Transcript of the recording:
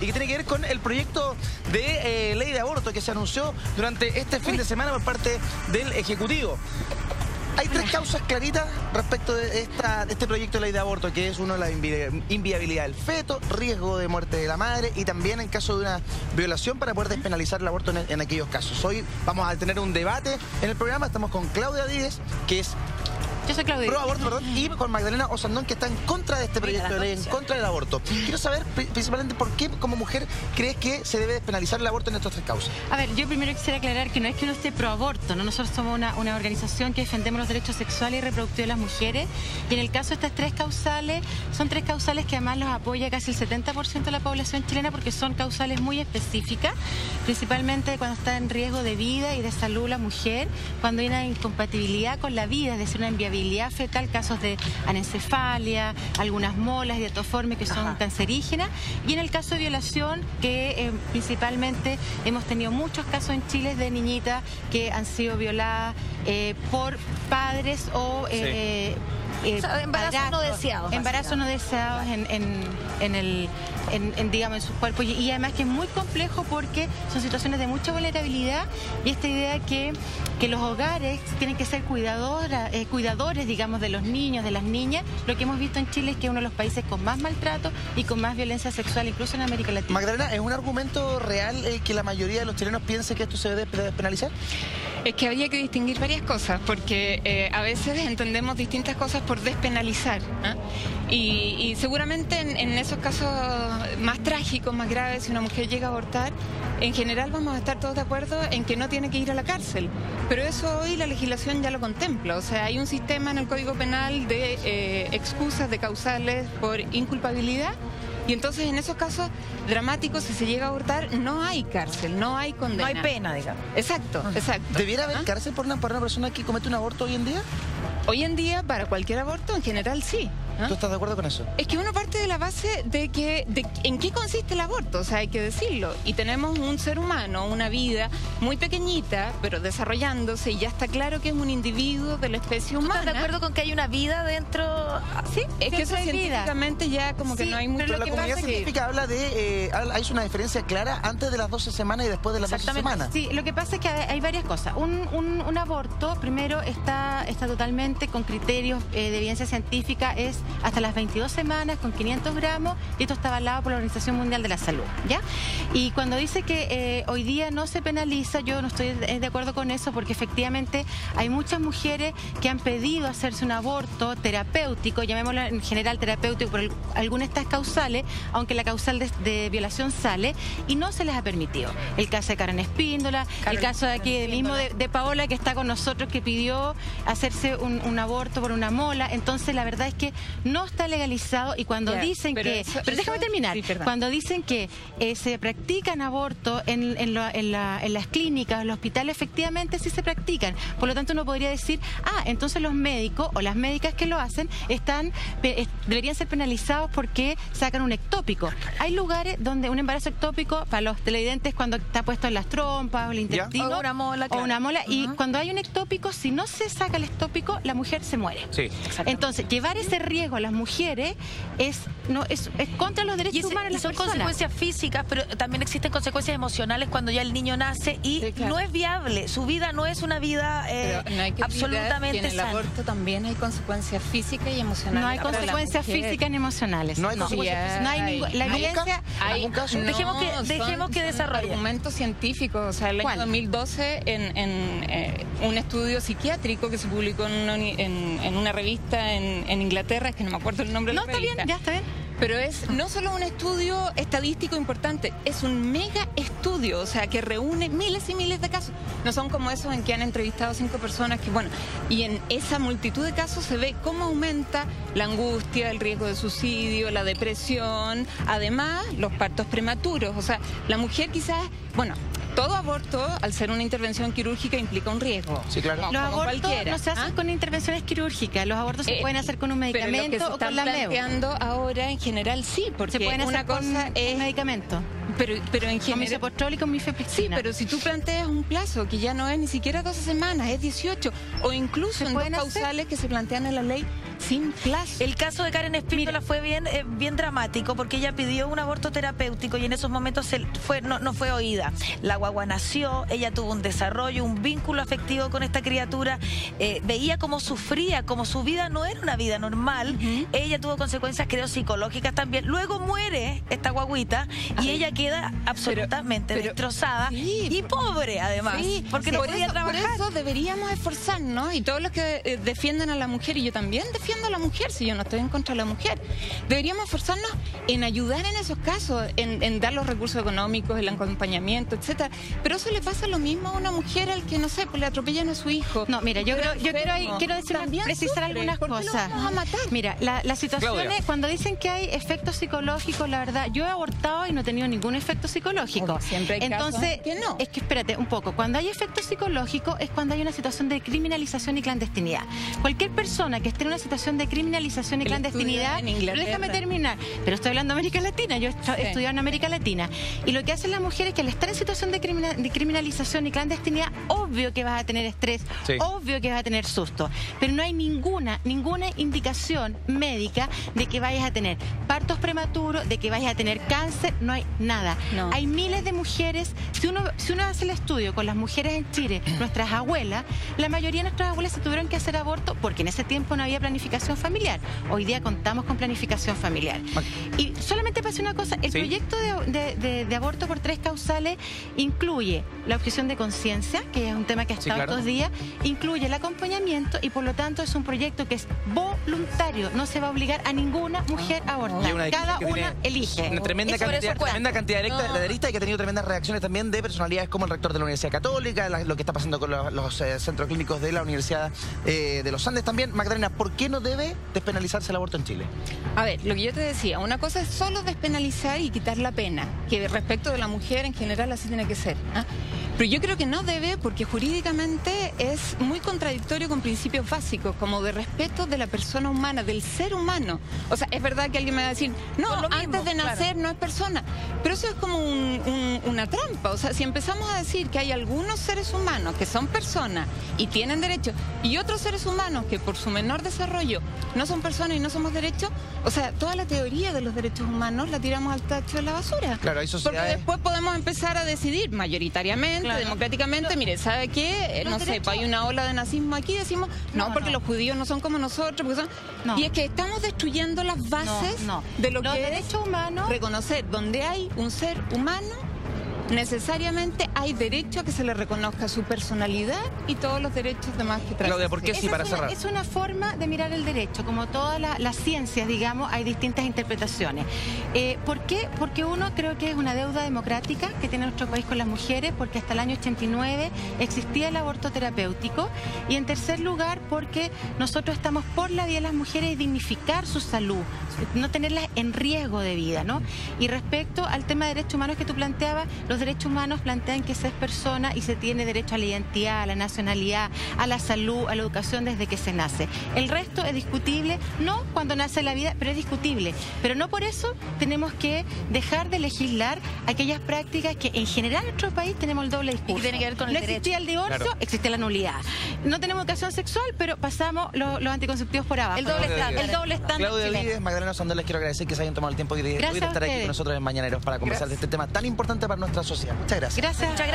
y que tiene que ver con el proyecto de ley de aborto que se anunció durante este fin de semana por parte del Ejecutivo. Hay tres causas claritas respecto de este proyecto de ley de aborto, que es uno, la inviabilidad del feto, riesgo de muerte de la madre y también en caso de una violación para poder despenalizar el aborto en aquellos casos. Hoy vamos a tener un debate en el programa, estamos con Claudia Díez, que es... Yo soy Claudia. Pro aborto, perdón, y con Magdalena Osandón, que está en contra de este proyecto de ley, en contra del aborto. Quiero saber principalmente por qué como mujer crees que se debe despenalizar el aborto en estas tres causas. A ver, yo primero quisiera aclarar que no es que uno esté pro aborto, ¿no? Nosotros somos una organización que defendemos los derechos sexuales y reproductivos de las mujeres, y en el caso de estas tres causales, son tres causales que además los apoya casi el 70% de la población chilena, porque son causales muy específicas, principalmente cuando está en riesgo de vida y de salud la mujer, cuando hay una incompatibilidad con la vida, es decir, una inviabilidad fetal, casos de anencefalia, algunas molas y diatoformes que son cancerígenas, y en el caso de violación, que principalmente hemos tenido muchos casos en Chile de niñitas que han sido violadas por padres o embarazos no deseados. Embarazos no deseados digamos, en sus cuerpos. Y además que es muy complejo porque son situaciones de mucha vulnerabilidad, y esta idea que los hogares tienen que ser cuidadores, digamos, de los niños, de las niñas. Lo que hemos visto en Chile es que es uno de los países con más maltrato y con más violencia sexual, incluso en América Latina. Magdalena, ¿es un argumento real que la mayoría de los chilenos piense que esto se debe despenalizar? Es que habría que distinguir varias cosas, porque a veces entendemos distintas cosas por despenalizar, ¿eh? Y seguramente en esos casos más trágicos, más graves, si una mujer llega a abortar, en general vamos a estar todos de acuerdo en que no tiene que ir a la cárcel. Pero eso hoy la legislación ya lo contempla. O sea, hay un sistema en el Código Penal de excusas, de causales por inculpabilidad. Y entonces en esos casos dramáticos, si se llega a abortar, no hay cárcel, no hay condena. No hay pena, digamos. Exacto, exacto. ¿Debiera haber cárcel por una persona que comete un aborto hoy en día? Hoy en día, para cualquier aborto, en general sí. ¿Tú estás de acuerdo con eso? Es que uno parte de la base de en qué consiste el aborto, o sea, hay que decirlo. Y tenemos un ser humano, una vida muy pequeñita, pero desarrollándose, y ya está claro que es un individuo de la especie humana. ¿Estás de acuerdo con que hay una vida dentro? Sí, es que eso científicamente ya como que no hay mucho. Pero la comunidad científica habla de, hay una diferencia clara antes de las 12 semanas y después de las 12 semanas. Sí, lo que pasa es que hay varias cosas. Un aborto, primero, está totalmente con criterios de evidencia científica, es hasta las 22 semanas con 500 gramos, y esto está avalado por la Organización Mundial de la Salud, ¿ya? Y cuando dice que hoy día no se penaliza, yo no estoy de acuerdo con eso, porque efectivamente hay muchas mujeres que han pedido hacerse un aborto terapéutico, llamémoslo en general terapéutico, por algunas de estas causales, aunque la causal de violación sale, y no se les ha permitido. El caso de Karen Espíndola, el caso de aquí mismo de Paola, que está con nosotros, que pidió hacerse un aborto por una mola. Entonces la verdad es que no está legalizado, y cuando dicen que... Pero déjame terminar. Sí, cuando dicen que se practican abortos en las clínicas, en los hospitales, efectivamente sí se practican. Por lo tanto, uno podría decir, entonces los médicos o las médicas que lo hacen deberían ser penalizados porque sacan un ectópico. Hay lugares donde un embarazo ectópico, para los televidentes, cuando está puesto en las trompas o el intestino, o una mola, claro. O una mola, y cuando hay un ectópico, si no se saca el ectópico, la mujer se muere. Sí. Entonces, llevar ese riesgo a las mujeres es contra los derechos humanos de las son personas. Consecuencias físicas, pero también existen consecuencias emocionales cuando ya el niño nace y no es viable. Su vida no es una vida no hay que absolutamente en el sana. Aborto también hay consecuencias físicas y emocionales. No hay consecuencias físicas ni emocionales. No hay consecuencias. No hay la evidencia. ¿Algún caso? Dejemos que desarrolle. Argumentos científicos. O sea, el año 2012 en un estudio psiquiátrico que se publicó en una revista en Inglaterra, es que no me acuerdo el nombre de la revista. Está bien, ya está bien. Pero es no solo un estudio estadístico importante, es un mega estudio, o sea, que reúne miles y miles de casos. No son como esos en que han entrevistado 5 personas, que bueno, y en esa multitud de casos se ve cómo aumenta la angustia, el riesgo de suicidio, la depresión, además los partos prematuros. O sea, la mujer quizás, bueno, todo aborto, al ser una intervención quirúrgica, implica un riesgo. Sí, claro. Los abortos no se hacen con intervenciones quirúrgicas, los abortos se pueden hacer con un medicamento o con la MEU. Planteando ahora en general sí, porque se pueden hacer una cosa es medicamento. Pero en general... Con misoprostol y con mifepristona. Sí, pero si tú planteas un plazo que ya no es ni siquiera 12 semanas, es 18, o incluso en dos causales que se plantean en la ley, sin plazo. El caso de Karen Espíndola fue bien dramático porque ella pidió un aborto terapéutico y en esos momentos no fue oída. La guagua nació, ella tuvo un desarrollo, un vínculo afectivo con esta criatura, veía cómo sufría, como su vida no era una vida normal. Ella tuvo consecuencias, creo, psicológicas también. Luego muere esta guaguita y ella queda absolutamente destrozada y pobre además, porque no podía trabajar. Por eso deberíamos esforzarnos, y todos los que defienden a la mujer, y yo también defiendo a la mujer, si yo no estoy en contra de la mujer, deberíamos esforzarnos en ayudar en esos casos, en dar los recursos económicos, el acompañamiento, etcétera. Pero eso le pasa lo mismo a una mujer al que, no sé, pues le atropellan a su hijo. No, mira, yo quiero precisar algunas cosas. Vamos a matar. Mira, la situación es, cuando dicen que hay efectos psicológicos, la verdad, yo he abortado y no he tenido ningún efecto psicológico. Siempre hay Entonces, casos que no. es que espérate un poco, cuando hay efectos psicológicos es cuando hay una situación de criminalización y clandestinidad. Cualquier persona que esté en una situación de criminalización y clandestinidad, pero déjame terminar, pero estoy hablando de América Latina, yo he estudiado en América Latina, y lo que hacen las mujeres es que al estar en situación de criminalización y clandestinidad, obvio que vas a tener estrés, obvio que vas a tener susto, pero no hay ninguna indicación médica de que vayas a tener partos prematuros, de que vayas a tener cáncer, no hay nada. No. Hay miles de mujeres, si uno hace el estudio con las mujeres en Chile, nuestras abuelas, la mayoría de nuestras abuelas se tuvieron que hacer aborto porque en ese tiempo no había planificación familiar. Hoy día contamos con planificación familiar. Y solamente para decir una cosa, el proyecto de aborto por 3 causales incluye la objeción de conciencia, que es un tema que ha estado estos días, incluye el acompañamiento y por lo tanto es un proyecto que es voluntario, no se va a obligar a ninguna mujer a abortar. Cada una elige. Una tremenda cantidad de derechistas y que ha tenido tremendas reacciones también de personalidades como el rector de la Universidad Católica, lo que está pasando con los centros clínicos de la Universidad de los Andes también. Magdalena, ¿por qué no debe despenalizarse el aborto en Chile? A ver, lo que yo te decía, una cosa es solo despenalizar y quitar la pena, que respecto de la mujer en general así tiene que ser. Pero yo creo que no debe porque jurídicamente es muy contradictorio con principios básicos, como de respeto de la persona humana, del ser humano. O sea, es verdad que alguien me va a decir, no, antes de nacer no es persona. Pero eso es como una trampa. O sea, si empezamos a decir que hay algunos seres humanos que son personas y tienen derechos, y otros seres humanos que por su menor desarrollo no son personas y no somos derechos, o sea, toda la teoría de los derechos humanos la tiramos al tacho de la basura. Claro, hay sociedades... Porque después podemos empezar a decidir mayoritariamente, democráticamente, mire, ¿sabe qué? No sé, hay una ola de nazismo aquí, decimos, porque los judíos no son como nosotros, porque son... Y es que estamos destruyendo las bases de lo que es humanos. Reconocer donde hay un ser humano, necesariamente hay derecho a que se le reconozca su personalidad y todos los derechos demás que trae. Claudia, ¿por qué sí, para cerrar? Es una forma de mirar el derecho, como todas las ciencias, digamos, hay distintas interpretaciones. ¿Por qué? Porque uno creo que es una deuda democrática que tiene nuestro país con las mujeres, porque hasta el año 89 existía el aborto terapéutico, y en tercer lugar porque nosotros estamos por la vida de las mujeres y dignificar su salud, no tenerlas en riesgo de vida, ¿no? Y respecto al tema de derechos humanos que tú planteabas, los derechos humanos plantean que se es persona y se tiene derecho a la identidad, a la nacionalidad, a la salud, a la educación desde que se nace. El resto es discutible, no cuando nace la vida, pero es discutible. Pero no por eso tenemos que dejar de legislar aquellas prácticas que en general en nuestro país tenemos el doble discurso. Y tiene que ver con el derecho. Existía el divorcio, existe la nulidad. No tenemos educación sexual, pero pasamos los anticonceptivos por abajo. El doble estándar. Claudia Vides, Magdalena Sandón, les quiero agradecer que se hayan tomado el tiempo de estar aquí con nosotros en Mañaneros para conversar de este tema tan importante para nuestra sociedad. Muchas gracias. Gracias.